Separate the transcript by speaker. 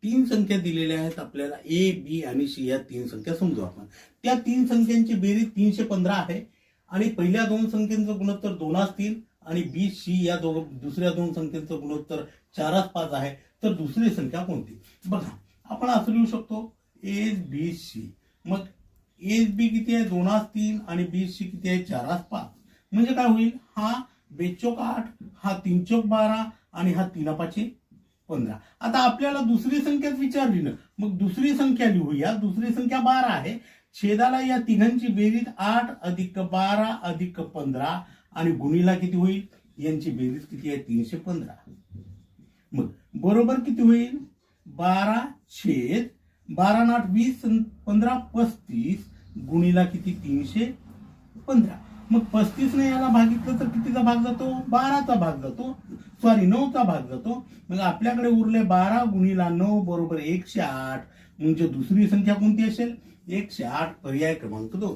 Speaker 1: तीन संख्या दिलेल्या आहेत आपल्याला, ए बी आणि सी या तीन संख्या समजू आपण. त्या तीन संख्यांची बेरीज 315 आहे आणि पहिल्या दोन संख्यांचं गुणोत्तर 2:3 आणि बी सी या दुसऱ्या दोन संख्यांचं गुणोत्तर 4:5 आहे. तर दुसरी संख्या कोणती? बघा, आपण असं लिहू शकतो एस बी सी. मग एस बी किती आहे? 2:3 आणि बी सी किती आहे? 4:5. म्हणजे काय होईल? हा 2-8, हा 3-12 आणि हा 3-5-15. आता आपल्याला दुसरी संख्याच विचारली ना, मग दुसरी संख्या लिहूया. दुसरी संख्या 12 आहे. छेदाला या तिघांची बेरीज 8 + 12 + 15 आणि गुणीला किती होईल? यांची बेरीज किती आहे? 315. मग बरोबर किती होईल? 12 छेद 12 × 20 15 35 गुणीला किती? 315. मग 35 ने याला भागितलं तर कितीचा भाग जातो? 12चा भाग जातो. सॉरी 9चा भाग जातो. मग आपल्याकडे उरले 12 गुणीला 9 बरोबर 108. म्हणजे दुसरी संख्या कोणती असेल? 108, पर्याय क्रमांक 2.